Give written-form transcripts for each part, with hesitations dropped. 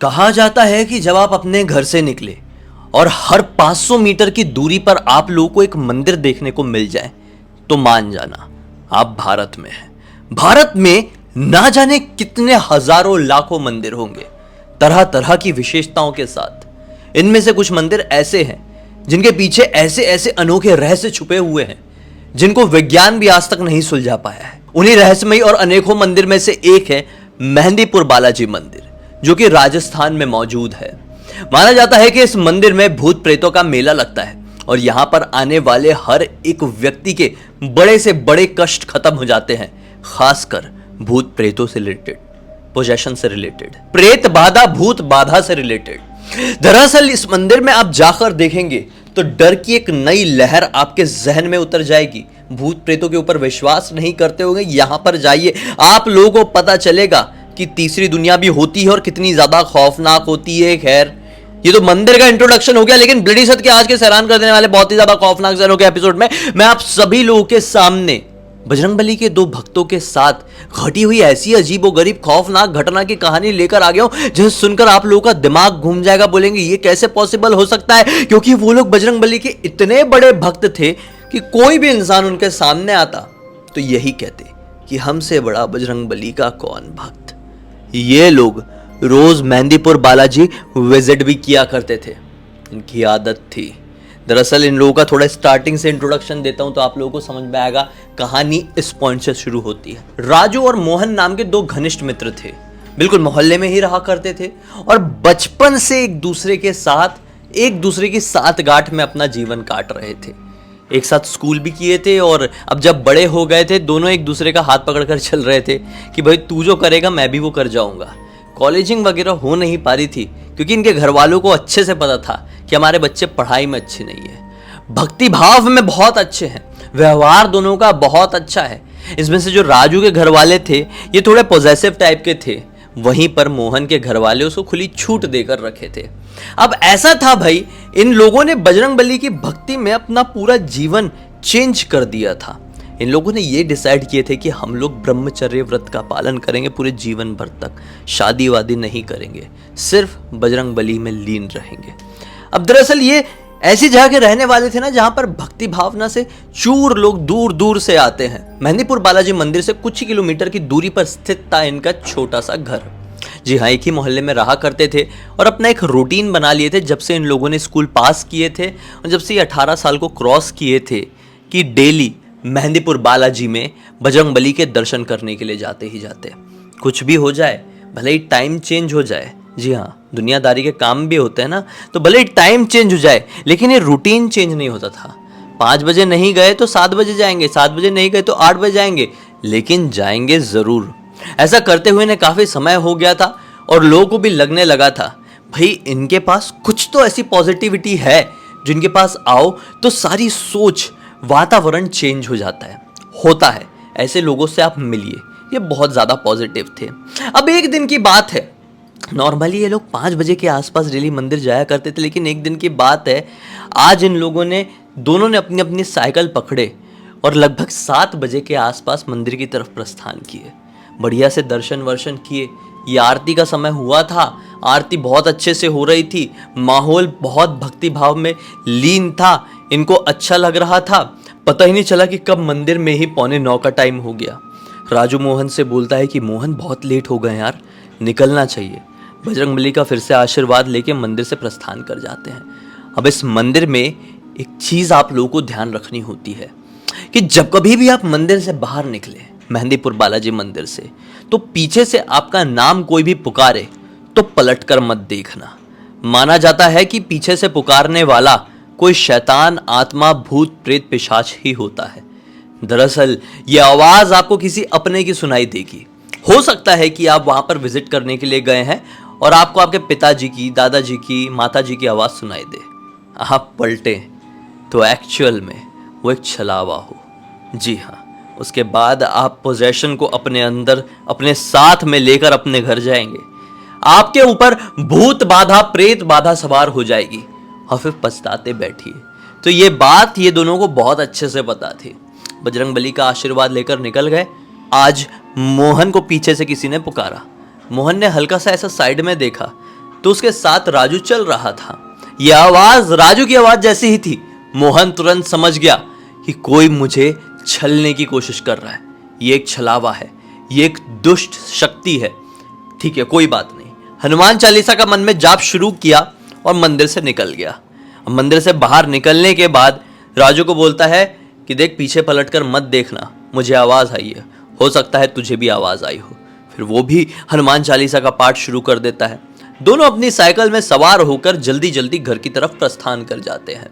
कहा जाता है कि जब आप अपने घर से निकले और हर 500 मीटर की दूरी पर आप लोगों को एक मंदिर देखने को मिल जाए तो मान जाना आप भारत में हैं। भारत में ना जाने कितने हजारों लाखों मंदिर होंगे, तरह तरह की विशेषताओं के साथ। इनमें से कुछ मंदिर ऐसे हैं जिनके पीछे ऐसे ऐसे अनोखे रहस्य छुपे हुए हैं जिनको विज्ञान भी आज तक नहीं सुलझा पाया है। उन्हीं रहस्यमयी और अनेकों मंदिर में से एक है मेहंदीपुर बालाजी मंदिर, जो कि राजस्थान में मौजूद है। माना जाता है कि इस मंदिर में भूत प्रेतों का मेला लगता है और यहां पर आने वाले हर एक व्यक्ति के बड़े से बड़े कष्ट खत्म हो जाते हैं, खासकर भूत प्रेतों से रिलेटेड, पोजेशन से रिलेटेड, प्रेत बाधा, भूत बाधा से रिलेटेड। दरअसल इस मंदिर में आप जाकर देखेंगे तो डर की एक नई लहर आपके जहन में उतर जाएगी। भूत प्रेतों के ऊपर विश्वास नहीं करते होंगे, यहां पर जाइए, आप लोगों को पता चलेगा कि तीसरी दुनिया भी होती है और कितनी ज्यादा खौफनाक होती है। खैर, ये तो मंदिर का इंट्रोडक्शन हो गया, लेकिन ब्लडी सत्य के आज के हैरान कर देने वाले बहुत ही ज्यादा खौफनाक जहनों के एपिसोड में मैं आप सभी लोगों के सामने बजरंगबली के दो भक्तों के साथ घटी हुई ऐसी अजीबोगरीब खौफनाक घटना की कहानी लेकर आ गया हूं, जिसे सुनकर आप लोगों का दिमाग घूम जाएगा। बोलेंगे ये कैसे पॉसिबल हो सकता है, क्योंकि वो लोग बजरंगबली के इतने बड़े भक्त थे कि कोई भी इंसान उनके सामने आता तो यही कहते कि हमसे बड़ा बजरंगबली का कौन भक्त। ये लोग रोज मेहंदीपुर बालाजी विजिट भी किया करते थे, इनकी आदत थी। दरअसल इन लोगों का थोड़ा स्टार्टिंग से इंट्रोडक्शन देता हूं तो आप लोगों को समझ में आएगा। कहानी इस पॉइंट से शुरू होती है। राजू और मोहन नाम के दो घनिष्ठ मित्र थे, बिल्कुल मोहल्ले में ही रहा करते थे और बचपन से एक दूसरे की साथगांठ में अपना जीवन काट रहे थे। एक साथ स्कूल भी किए थे और अब जब बड़े हो गए थे दोनों एक दूसरे का हाथ पकड़कर चल रहे थे कि भाई तू जो करेगा मैं भी वो कर जाऊंगा। कॉलेजिंग वगैरह हो नहीं पा रही थी क्योंकि इनके घर वालों को अच्छे से पता था कि हमारे बच्चे पढ़ाई में अच्छे नहीं है, भक्ति भाव में बहुत अच्छे हैं, व्यवहार दोनों का बहुत अच्छा है। इसमें से जो राजू के घर वाले थे ये थोड़े पॉजिटिव टाइप के थे, वहीं पर मोहन के घर वाले उसको खुली छूट देकर रखे थे। अब ऐसा था भाई, इन लोगों ने बजरंगबली की भक्ति में अपना पूरा जीवन चेंज कर दिया था। इन लोगों ने ये डिसाइड किए थे कि हम लोग ब्रह्मचर्य व्रत का पालन करेंगे पूरे जीवन भर तक, शादी वादी नहीं करेंगे, सिर्फ बजरंगबली में लीन रहेंगे। अब दरअसल ये ऐसी जगह के रहने वाले थे ना जहां पर भक्ति भावना से चूर लोग दूर दूर से आते हैं। मेहंदीपुर बालाजी मंदिर से कुछ ही किलोमीटर की दूरी पर स्थित था इनका छोटा सा घर। जी हाँ, एक ही मोहल्ले में रहा करते थे और अपना एक रूटीन बना लिए थे जब से इन लोगों ने स्कूल पास किए थे और जब से ये 18 साल को क्रॉस किए थे कि डेली मेहंदीपुर बालाजी में बजरंगबली के दर्शन करने के लिए जाते ही जाते। कुछ भी हो जाए, भले ही टाइम चेंज हो जाए, जी हाँ दुनियादारी के काम भी होते हैं ना, तो भले ही टाइम चेंज हो जाए लेकिन ये रूटीन चेंज नहीं होता था। 5 बजे नहीं गए तो 7 बजे जाएंगे, 7 बजे नहीं गए तो 8 बजे जाएंगे, लेकिन जाएंगे जरूर। ऐसा करते हुए ने काफी समय हो गया था और लोगों को भी लगने लगा था भाई इनके पास कुछ तो ऐसी पॉजिटिविटी है जिनके पास आओ तो सारी सोच, वातावरण चेंज हो जाता है, होता है। ऐसे लोगों से आप मिलिए, ये बहुत ज्यादा पॉजिटिव थे। अब एक दिन की बात है, नॉर्मली ये लोग 5 बजे के आसपास डेली मंदिर जाया करते थे, लेकिन एक दिन की बात है, आज इन लोगों ने दोनों ने अपनी अपनी साइकिल पकड़े और लगभग 7 बजे के आसपास मंदिर की तरफ प्रस्थान किए। बढ़िया से दर्शन वर्शन किए। ये आरती का समय हुआ था, आरती बहुत अच्छे से हो रही थी, माहौल बहुत भक्ति भाव में लीन था, इनको अच्छा लग रहा था। पता ही नहीं चला कि कब मंदिर में ही 8:45 का टाइम हो गया। राजू मोहन से बोलता है कि मोहन बहुत लेट हो गए यार, निकलना चाहिए। बजरंगबली का फिर से आशीर्वाद लेके मंदिर से प्रस्थान कर जाते हैं। अब इस मंदिर में एक चीज आप लोगों को ध्यान रखनी होती है कि जब कभी भी आप मंदिर से बाहर निकले, मेहंदीपुर बालाजी मंदिर से, तो पीछे से आपका नाम कोई भी पुकारे तो पलटकर मत देखना। माना जाता है कि पीछे से पुकारने वाला कोई शैतान, आत्मा, भूत, प्रेत, पिशाच ही होता है। दरअसल ये आवाज आपको किसी अपने की सुनाई देगी। हो सकता है कि आप वहां पर विजिट करने के लिए गए हैं और आपको आपके पिताजी की, दादाजी की, माताजी की आवाज सुनाई दे। आप पलटे तो एक्चुअल में वो एक छलावा हो। जी हाँ, उसके बाद आप पोजेशन को अपने अंदर, अपने साथ में लेकर अपने घर जाएंगे। आपके ऊपर भूत बाधा, प्रेत बाधा सवार हो जाएगी और फिर पछताते बैठिए। तो ये बात ये दोनों को बहुत अच्छे से पता थी। बजरंगबली का आशीर्वाद लेकर निकल गए। आज मोहन को पीछे से किसी ने पुकारा। मोहन ने हल्का सा ऐसा साइड में देखा, तो उसके साथ राजू चल रहा था। यह आवाज राजू की आवाज जैसी ही थी। मोहन तुरंत समझ गया कि कोई मुझे छलने की कोशिश कर रहा है। ये एक छलावा है, ये एक दुष्ट शक्ति है। ठीक है, कोई बात नहीं। हनुमान चालीसा का मन में जाप शुरू किया और मंदिर से निकल गया। मंदिर से बाहर निकलने के बाद राजू को बोलता है कि देख, पीछे पलटकर मत देखना, मुझे आवाज आई है, हो सकता है तुझे भी आवाज आई हो। फिर वो भी हनुमान चालीसा का पाठ शुरू कर देता है। दोनों अपनी साइकिल में सवार होकर जल्दी जल्दी घर की तरफ प्रस्थान कर जाते हैं।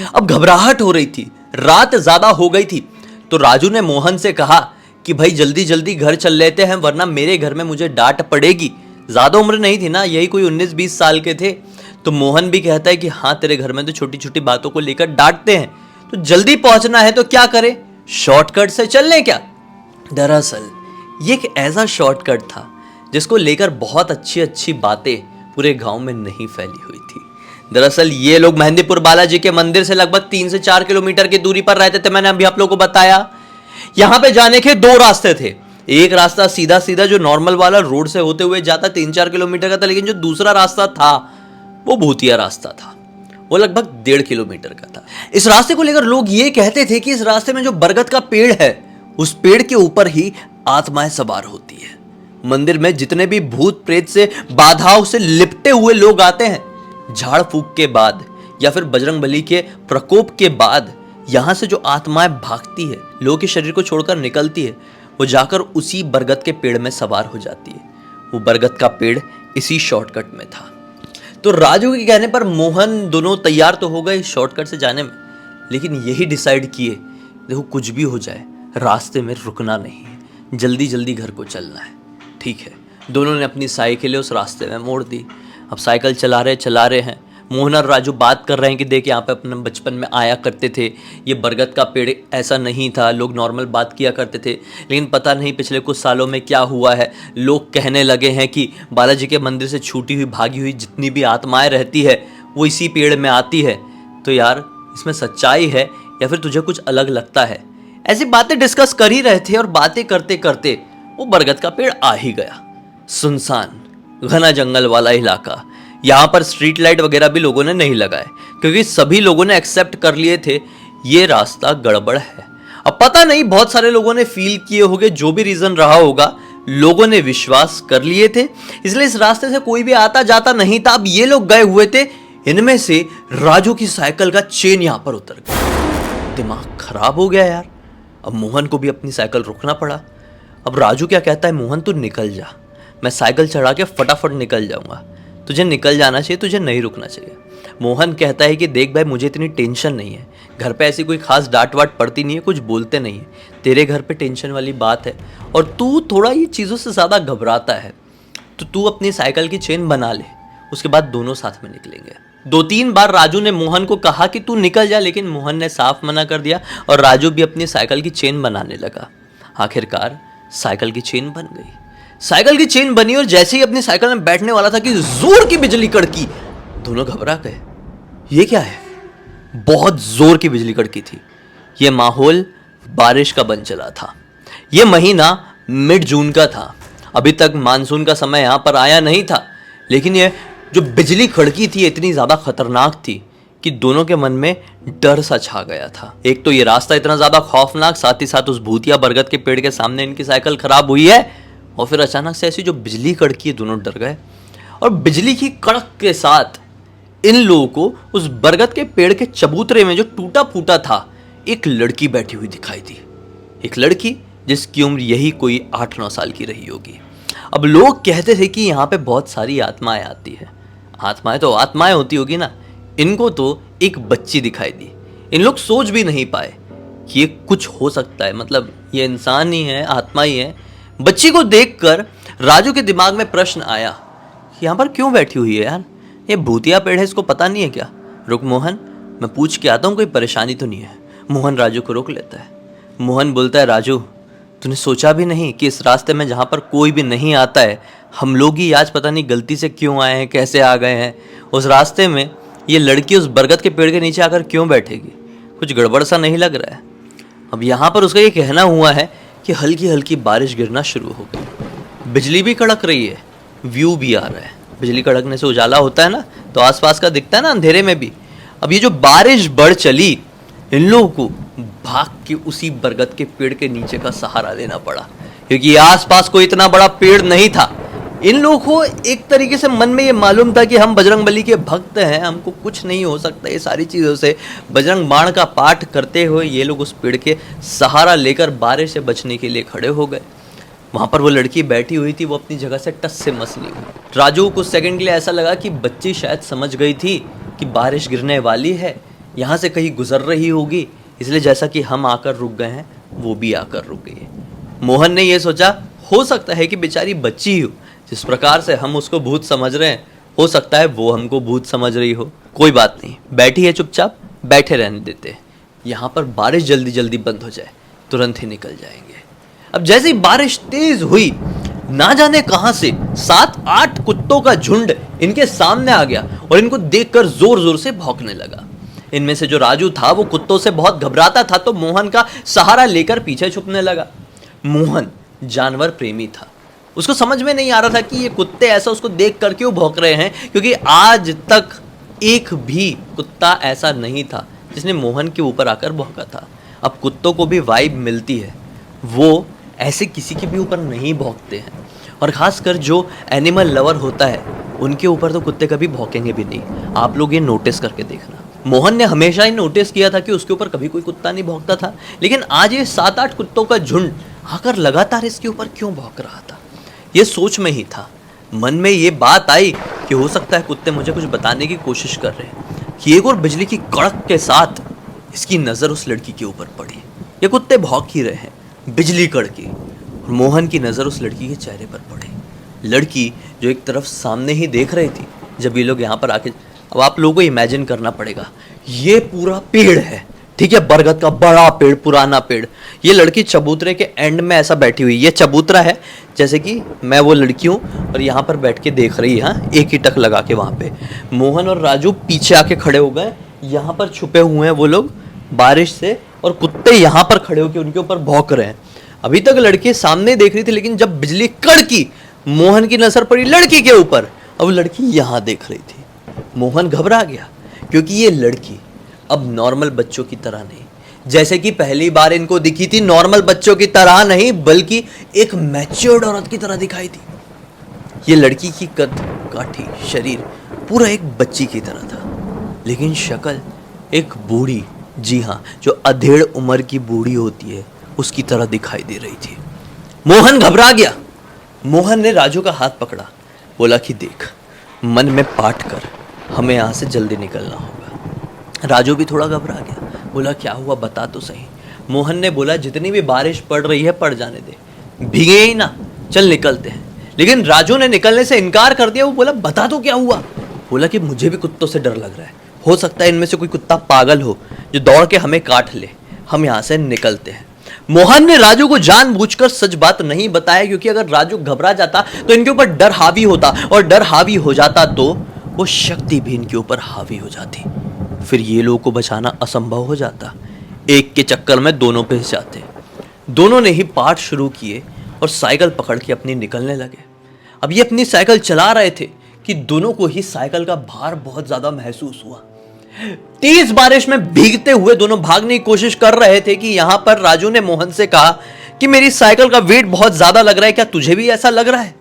अब घबराहट हो रही थी, रात ज्यादा हो गई थी, तो राजू ने मोहन से कहा कि भाई जल्दी जल्दी घर चल लेते हैं, वरना मेरे घर में मुझे डांट पड़ेगी। ज्यादा उम्र नहीं थी ना, यही कोई 19-20 साल के थे। तो मोहन भी कहता है कि हाँ, तेरे घर में तो छोटी छोटी बातों को लेकर डांटते हैं, तो जल्दी पहुंचना है तो क्या करे, शॉर्टकट से चल ले क्या। दरअसल ये एक ऐसा शॉर्टकट था जिसको लेकर बहुत अच्छी अच्छी बातें पूरे गांव में नहीं फैली हुई थी। दरअसल ये लोग मेहंदीपुर बालाजी के मंदिर से लगभग 3 से 4 किलोमीटर की दूरी पर रहते थे। मैंने अभी आप लोगों को बताया। यहां पे जाने के 2 रास्ते थे। एक रास्ता सीधा सीधा जो नॉर्मल वाला रोड से होते हुए जाता 3-4 किलोमीटर का था, लेकिन जो दूसरा रास्ता था वो भूतिया रास्ता था, वो लगभग 1.5 किलोमीटर का था। इस रास्ते को लेकर लोग ये कहते थे कि इस रास्ते में जो बरगद का पेड़ है, उस पेड़ के ऊपर ही आत्माएं सवार होती है। मंदिर में जितने भी भूत प्रेत से बाधाओं से लिपटे हुए लोग आते हैं, झाड़ फूक के बाद या फिर बजरंगबली के प्रकोप के बाद यहां से जो आत्माएं भागती है, लोगों के शरीर को छोड़कर निकलती है, वो जाकर उसी बरगद के पेड़ में सवार हो जाती है। वो बरगद का पेड़ इसी शॉर्टकट में था। तो राजू के कहने पर मोहन दोनों तैयार तो हो गए शॉर्टकट से जाने में, लेकिन यही डिसाइड किए, देखो कुछ भी हो जाए रास्ते में रुकना नहीं है, जल्दी जल्दी घर को चलना है। ठीक है, दोनों ने अपनी साइकिलें उस रास्ते में मोड़ दी। अब साइकिल चला रहे हैं। मोहन और राजू बात कर रहे हैं कि देख, यहाँ पे अपने बचपन में आया करते थे, ये बरगद का पेड़ ऐसा नहीं था, लोग नॉर्मल बात किया करते थे, लेकिन पता नहीं पिछले कुछ सालों में क्या हुआ है। लोग कहने लगे हैं कि बालाजी के मंदिर से छूटी हुई भागी हुई जितनी भी आत्माएं रहती है वो इसी पेड़ में आती है। तो यार, इसमें सच्चाई है या फिर तुझे कुछ अलग लगता है? ऐसी बातें डिस्कस कर ही रहे थे और बातें करते करते वो बरगद का पेड़ आ ही गया। सुनसान घना जंगल वाला इलाका, यहाँ पर स्ट्रीट लाइट वगैरह भी लोगों ने नहीं लगाए, क्योंकि सभी लोगों ने एक्सेप्ट कर लिए थे ये रास्ता गड़बड़ है। अब पता नहीं, बहुत सारे लोगों ने फील किए होंगे, जो भी रीजन रहा होगा, लोगों ने विश्वास कर लिए थे, इसलिए इस रास्ते से कोई भी आता जाता नहीं था। अब ये लोग गए हुए थे, इनमें से राजू की साइकिल का चेन यहाँ पर उतर गया। दिमाग खराब हो गया यार। अब मोहन को भी अपनी साइकिल रोकना पड़ा। अब राजू क्या कहता है, मोहन तू निकल जा, मैं साइकिल चढ़ा के फटाफट निकल जाऊंगा, तुझे निकल जाना चाहिए, तुझे नहीं रुकना चाहिए। मोहन कहता है कि देख भाई, मुझे इतनी टेंशन नहीं है, घर पे ऐसी कोई खास डांट वाट पड़ती नहीं है, कुछ बोलते नहीं है, तेरे घर पे टेंशन वाली बात है और तू थोड़ा ये चीज़ों से ज़्यादा घबराता है, तो तू अपनी साइकिल की चेन बना ले, उसके बाद दोनों साथ में निकलेंगे। 2-3 बार राजू ने मोहन को कहा कि तू निकल जा, लेकिन मोहन ने साफ मना कर दिया और राजू भी अपनी साइकिल की चेन बनाने लगा। आखिरकार साइकिल की चेन बन गई। साइकिल की चेन बनी और जैसे ही अपनी साइकिल में बैठने वाला था कि जोर की बिजली कड़की। दोनों घबरा गए, ये क्या है? बहुत जोर की बिजली कड़की थी। ये माहौल बारिश का बन चला था। ये महीना मिड जून का था, अभी तक मानसून का समय यहाँ पर आया नहीं था, लेकिन ये जो बिजली कड़की थी इतनी ज़्यादा खतरनाक थी कि दोनों के मन में डर सा छा गया था। एक तो ये रास्ता इतना ज़्यादा खौफनाक, साथ ही साथ उस भूतिया बरगद के पेड़ के सामने इनकी साइकिल खराब हुई है, और फिर अचानक से ऐसी जो बिजली कड़की है, दोनों डर गए। और बिजली की कड़क के साथ इन लोगों को उस बरगद के पेड़ के चबूतरे में जो टूटा फूटा था, एक लड़की बैठी हुई दिखाई दी। एक लड़की जिसकी उम्र यही कोई 8-9 साल की रही होगी। अब लोग कहते थे कि यहाँ पे बहुत सारी आत्माएं आती है। आत्माएं तो आत्माएं होती होगी ना, इनको तो एक बच्ची दिखाई दी। इन लोग सोच भी नहीं पाए कि ये कुछ हो सकता है, मतलब ये इंसान ही है, आत्मा ही है। बच्ची को देखकर राजू के दिमाग में प्रश्न आया कि यहाँ पर क्यों बैठी हुई है यार, ये भूतिया पेड़ है, इसको पता नहीं है क्या? रुक मोहन, मैं पूछ के आता हूँ, कोई परेशानी तो नहीं है। मोहन राजू को रोक लेता है। मोहन बोलता है, राजू तूने सोचा भी नहीं कि इस रास्ते में जहाँ पर कोई भी नहीं आता है, हम लोग ही आज पता नहीं गलती से क्यों आए हैं, कैसे आ गए हैं उस रास्ते में, ये लड़की उस बरगद के पेड़ के नीचे आकर क्यों बैठेगी? कुछ गड़बड़ सा नहीं लग रहा है? अब यहाँ पर उसका ये कहना हुआ है कि हल्की हल्की बारिश गिरना शुरू हो गई, बिजली भी कड़क रही है, व्यू भी आ रहा है, बिजली कड़कने से उजाला होता है ना, तो आसपास का दिखता है ना अंधेरे में भी। अब ये जो बारिश बढ़ चली, इन लोगों को भाग के उसी बरगद के पेड़ के नीचे का सहारा लेना पड़ा, क्योंकि आसपास कोई इतना बड़ा पेड़ नहीं था। इन लोगों को एक तरीके से मन में ये मालूम था कि हम बजरंगबली के भक्त हैं, हमको कुछ नहीं हो सकता ये सारी चीज़ों से। बजरंग बाण का पाठ करते हुए ये लोग उस पेड़ के सहारा लेकर बारिश से बचने के लिए खड़े हो गए। वहाँ पर वो लड़की बैठी हुई थी, वो अपनी जगह से टस से मस ली हुई। राजू को कुछ सेकंड के लिए ऐसा लगा कि बच्ची शायद समझ गई थी कि बारिश गिरने वाली है, यहाँ से कहीं गुजर रही होगी, इसलिए जैसा कि हम आकर रुक गए हैं वो भी आकर रुक गई है। मोहन ने ये सोचा, हो सकता है कि बेचारी बच्ची हो, जिस प्रकार से हम उसको भूत समझ रहे हैं हो सकता है वो हमको भूत समझ रही हो। कोई बात नहीं, बैठी है चुपचाप, बैठे रहने देते हैं, यहाँ पर बारिश जल्दी जल्दी बंद हो जाए, तुरंत ही निकल जाएंगे। अब जैसे ही बारिश तेज हुई, ना जाने कहां से 7-8 कुत्तों का झुंड इनके सामने आ गया और इनको देखकर जोर जोर से भौंकने लगा। इनमें से जो राजू था वो कुत्तों से बहुत घबराता था, तो मोहन का सहारा लेकर पीछे छुपने लगा। मोहन जानवर प्रेमी था, उसको समझ में नहीं आ रहा था कि ये कुत्ते ऐसा उसको देख कर क्यों भौंक रहे हैं, क्योंकि आज तक एक भी कुत्ता ऐसा नहीं था जिसने मोहन के ऊपर आकर भौंका था। अब कुत्तों को भी वाइब मिलती है, वो ऐसे किसी के भी ऊपर नहीं भौंकते हैं, और ख़ासकर जो एनिमल लवर होता है उनके ऊपर तो कुत्ते कभी भौंकेंगे भी नहीं। आप लोग ये नोटिस करके देखना। मोहन ने हमेशा ही नोटिस किया था कि उसके ऊपर कभी कोई कुत्ता नहीं भौंकता था, लेकिन आज ये 7-8 कुत्तों का झुंड आकर लगातार इसके ऊपर क्यों भौंक रहा था, ये सोच में ही था। मन में ये बात आई कि हो सकता है कुत्ते मुझे कुछ बताने की कोशिश कर रहे हैं, कि एक और बिजली की कड़क के साथ इसकी नज़र उस लड़की के ऊपर पड़ी। ये कुत्ते भौंक ही रहे हैं, बिजली कड़की, और मोहन की नज़र उस लड़की के चेहरे पर पड़ी। लड़की जो एक तरफ सामने ही देख रही थी जब ये लोग यहाँ पर आके। अब आप लोगों को इमेजिन करना पड़ेगा, ये पूरा पेड़ है, ठीक है, बरगद का बड़ा पेड़, पुराना पेड़। ये लड़की चबूतरे के एंड में ऐसा बैठी हुई, ये चबूतरा है जैसे कि मैं वो लड़की हूँ और यहाँ पर बैठ के देख रही है, हाँ, एक ही टक लगा के। वहाँ पे मोहन और राजू पीछे आके खड़े हो गए, यहाँ पर छुपे हुए हैं वो लोग बारिश से, और कुत्ते यहाँ पर खड़े होकर उनके ऊपर भौंक रहे हैं। अभी तक लड़की सामने देख रही थी, लेकिन जब बिजली कड़की, मोहन की नजर पड़ी लड़की के ऊपर, अब लड़की यहाँ देख रही थी। मोहन घबरा गया, क्योंकि ये लड़की अब नॉर्मल बच्चों की तरह नहीं, जैसे कि पहली बार इनको दिखी थी, नॉर्मल बच्चों की तरह नहीं बल्कि एक मैच्योर्ड औरत की तरह दिखाई थी। ये लड़की की कद काठी, शरीर पूरा एक बच्ची की तरह था, लेकिन शक्ल एक बूढ़ी, जी हाँ, जो अधेड़ उम्र की बूढ़ी होती है उसकी तरह दिखाई दे रही थी। मोहन घबरा गया। मोहन ने राजू का हाथ पकड़ा, बोला कि देख, मन में पाठ कर, हमें यहाँ से जल्दी निकलना होगा। राजू भी थोड़ा घबरा गया, बोला क्या हुआ बता तो सही। मोहन ने बोला जितनी भी बारिश पड़ रही है पड़ जाने दे, भीगे ही ना, चल निकलते हैं। लेकिन राजू ने निकलने से इनकार कर दिया। वो बोला बता तो क्या हुआ। बोला कि मुझे भी कुत्तों से डर लग रहा है, हो सकता है इनमें से कोई कुत्ता पागल हो जो दौड़ के हमें काट ले, हम यहाँ से निकलते हैं। मोहन ने राजू को जानबूझकर सच बात नहीं बताया, क्योंकि अगर राजू घबरा जाता तो इनके ऊपर डर हावी होता, और डर हावी हो जाता तो वो शक्ति भी इनके ऊपर हावी हो जाती, फिर ये लोगों को बचाना असंभव हो जाता। एक के चक्कर में दोनों पिस जाते। दोनों ने ही पाठ शुरू किए और साइकिल पकड़ के अपनी निकलने लगे। अब ये अपनी साइकिल चला रहे थे कि दोनों को ही साइकिल का भार बहुत ज्यादा महसूस हुआ। तेज बारिश में भीगते हुए दोनों भागने की कोशिश कर रहे थे कि यहां पर राजू ने मोहन से कहा कि मेरी साइकिल का वेट बहुत ज्यादा लग रहा है, क्या तुझे भी ऐसा लग रहा है।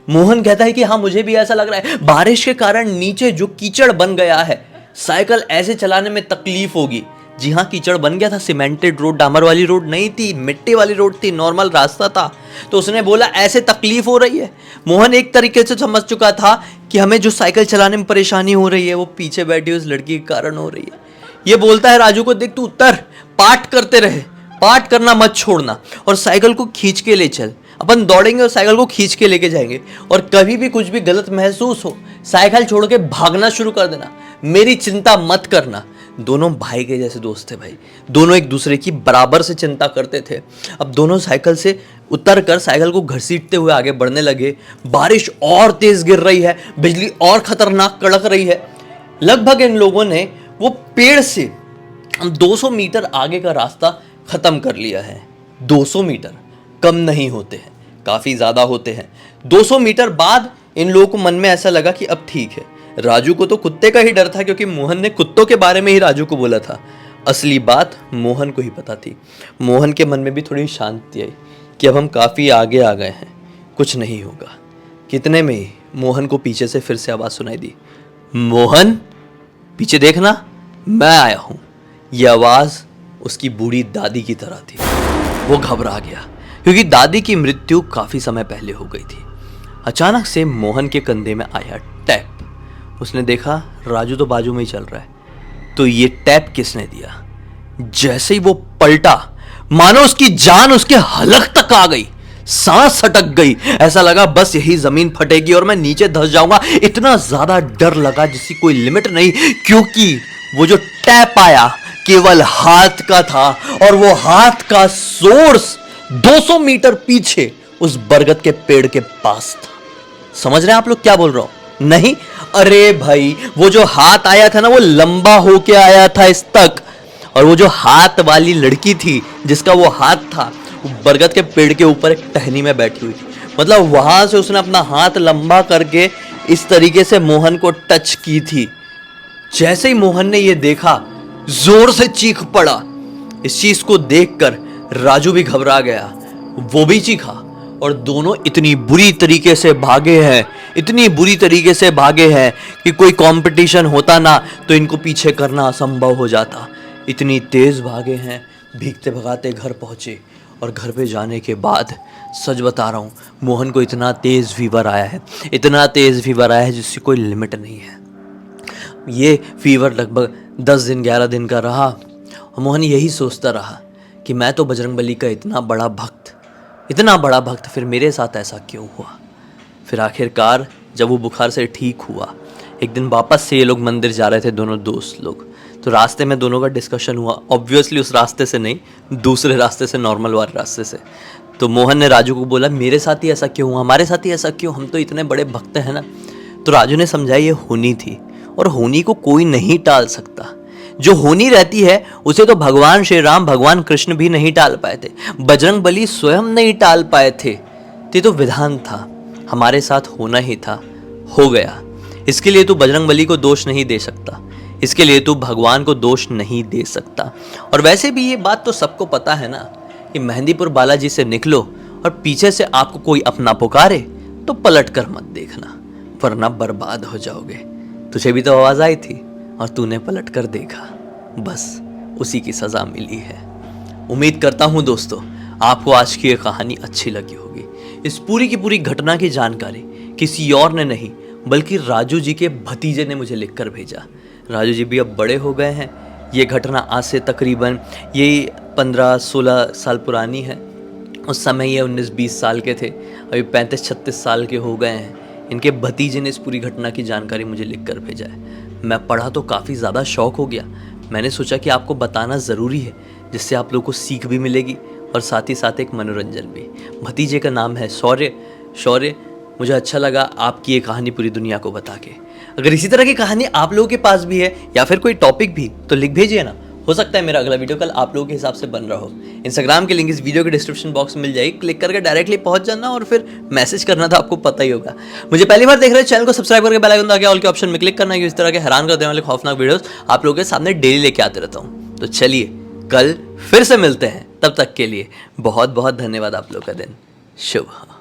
मोहन कहता है कि हाँ मुझे भी ऐसा लग रहा है, बारिश के कारण नीचे जो कीचड़ बन गया है, साइकिल ऐसे चलाने में तकलीफ होगी। जी हाँ, कीचड़ बन गया था, सीमेंटेड रोड, डामर वाली रोड नहीं थी, मिट्टी वाली रोड थी, नॉर्मल रास्ता था। तो उसने बोला ऐसे तकलीफ हो रही है। मोहन एक तरीके से समझ चुका था कि हमें जो साइकिल चलाने में परेशानी हो रही है वो पीछे बैठी उस लड़की के कारण हो रही है। ये बोलता है राजू को, देख तू उतर, पाठ करते रहे, पाठ करना मत छोड़ना, और साइकिल को खींच के ले चल। अपन दौड़ेंगे और साइकिल को खींच के लेके जाएंगे, और कभी भी कुछ भी गलत महसूस हो साइकिल छोड़ के भागना शुरू कर देना, मेरी चिंता मत करना। दोनों भाई के जैसे दोस्त थे भाई, दोनों एक दूसरे की बराबर से चिंता करते थे। अब दोनों साइकिल से उतर कर साइकिल को घसीटते हुए आगे बढ़ने लगे। बारिश और तेज गिर रही है, बिजली और खतरनाक कड़क रही है। लगभग इन लोगों ने वो पेड़ से 200 मीटर आगे का रास्ता खत्म कर लिया है। 200 मीटर कम नहीं होते हैं, काफी ज्यादा होते हैं। 200 मीटर बाद इन लोगों को मन में ऐसा लगा कि अब ठीक है। राजू को तो कुत्ते का ही डर था क्योंकि मोहन ने कुत्तों के बारे में ही राजू को बोला था। असली बात मोहन को ही पता थी। मोहन के मन में भी थोड़ी शांति आई कि अब हम काफ़ी आगे आ गए हैं, कुछ नहीं होगा। कितने में ही मोहन को पीछे से फिर से आवाज़ सुनाई दी, मोहन पीछे देखना, मैं आया हूँ। यह आवाज़ उसकी बूढ़ी दादी की तरह थी। वो घबरा गया क्योंकि दादी की मृत्यु काफ़ी समय पहले हो गई थी। अचानक से मोहन के कंधे में आया टैप। उसने देखा राजू तो बाजू में ही चल रहा है, तो ये टैप किसने दिया? जैसे ही वो पलटा, मानो उसकी जान उसके हलक तक आ गई, सांस अटक गई। ऐसा लगा बस यही जमीन फटेगी और मैं नीचे धंस जाऊंगा। इतना ज्यादा डर लगा जिसकी कोई लिमिट नहीं, क्योंकि वो जो टैप आया केवल हाथ का था और वो हाथ का सोर्स 200 मीटर पीछे उस बरगद के पेड़ के पास था। समझ रहे हैं आप लोग क्या बोल रहा हूं? नहीं, अरे भाई वो जो हाथ आया था ना, वो लंबा होके आया था इस तक, और वो जो हाथ वाली लड़की थी जिसका वो हाथ था, वो बरगद के पेड़ के ऊपर एक टहनी में बैठी हुई थी। मतलब वहां से उसने अपना हाथ लंबा करके इस तरीके से मोहन को टच की थी। जैसे ही मोहन ने ये देखा, जोर से चीख पड़ा। इस चीज को देखकर राजू भी घबरा गया, वो भी चीखा, और दोनों इतनी बुरी तरीके से भागे हैं, इतनी बुरी तरीके से भागे हैं कि कोई कंपटीशन होता ना तो इनको पीछे करना असंभव हो जाता। इतनी तेज भागे हैं, भीगते भगाते घर पहुंचे। और घर पे जाने के बाद सच बता रहा हूँ, मोहन को इतना तेज फीवर आया है, इतना तेज फीवर आया है जिसकी कोई लिमिट नहीं है। ये फीवर लगभग 10 दिन 11 दिन का रहा और मोहन यही सोचता रहा कि मैं तो बजरंगबली का इतना बड़ा भक्त, फिर मेरे साथ ऐसा क्यों हुआ। फिर आखिरकार जब वो बुखार से ठीक हुआ, एक दिन वापस से ये लोग मंदिर जा रहे थे, दोनों दोस्त लोग। तो रास्ते में दोनों का डिस्कशन हुआ, ऑब्वियसली उस रास्ते से नहीं, दूसरे रास्ते से, नॉर्मल वाले रास्ते से। तो मोहन ने राजू को बोला, मेरे साथ ही ऐसा क्यों हुआ, हमारे साथ ही ऐसा क्यों, हम तो इतने बड़े भक्त हैं ना। तो राजू ने समझाया ये होनी थी, और होनी को कोई नहीं टाल सकता। जो होनी रहती है उसे तो भगवान श्री राम, भगवान कृष्ण भी नहीं टाल पाए थे, बजरंगबली स्वयं नहीं टाल पाए थे। ये तो विधान था, हमारे साथ होना ही था, हो गया। इसके लिए तू बजरंगबली को दोष नहीं दे सकता, इसके लिए तू भगवान को दोष नहीं दे सकता। और वैसे भी ये बात तो सबको पता है ना कि मेहंदीपुर बालाजी से निकलो और पीछे से आपको कोई अपना पुकारे तो पलट कर मत देखना, वरना बर्बाद हो जाओगे। तुझे भी तो आवाज आई थी और तूने पलट कर देखा, बस उसी की सजा मिली है। उम्मीद करता हूं दोस्तों आपको आज की ये कहानी अच्छी लगी होगी। इस पूरी की पूरी घटना की जानकारी किसी और ने नहीं बल्कि राजू जी के भतीजे ने मुझे लिखकर भेजा। राजू जी भी अब बड़े हो गए हैं। ये घटना आज से तकरीबन ये 15-16 साल पुरानी है। उस समय ये 19-20 साल के थे, अभी 35-36 साल के हो गए हैं। इनके भतीजे ने इस पूरी घटना की जानकारी मुझे लिख कर भेजा है। मैं पढ़ा तो काफ़ी ज़्यादा शौक हो गया। मैंने सोचा कि आपको बताना ज़रूरी है, जिससे आप लोगों को सीख भी मिलेगी और साथ ही साथ एक मनोरंजन भी। भतीजे का नाम है शौर्य। मुझे अच्छा लगा आपकी ये कहानी पूरी दुनिया को बता के। अगर इसी तरह की कहानी आप लोगों के पास भी है या फिर कोई टॉपिक भी, तो लिख भेजिए ना। हो सकता है मेरा अगला वीडियो कल आप लोगों के हिसाब से बन रहा हो। इंस्टाग्राम की लिंक इस वीडियो के डिस्क्रिप्शन बॉक्स में मिल जाएगी, क्लिक करके डायरेक्टली पहुंच जाना और फिर मैसेज करना था, आपको पता ही होगा। मुझे पहली बार देख रहे हैं, चैनल को सब्सक्राइब करके बेल आइकन दबा के ऑल के ऑप्शन में क्लिक करना है, इस तरह के हैरान कर देने वाले खौफनाक वीडियोस आप लोगों के सामने डेली लेके आते रहता हूँ। तो चलिए कल फिर से मिलते हैं, तब तक के लिए बहुत बहुत धन्यवाद। आप लोग का दिन शुभ हो।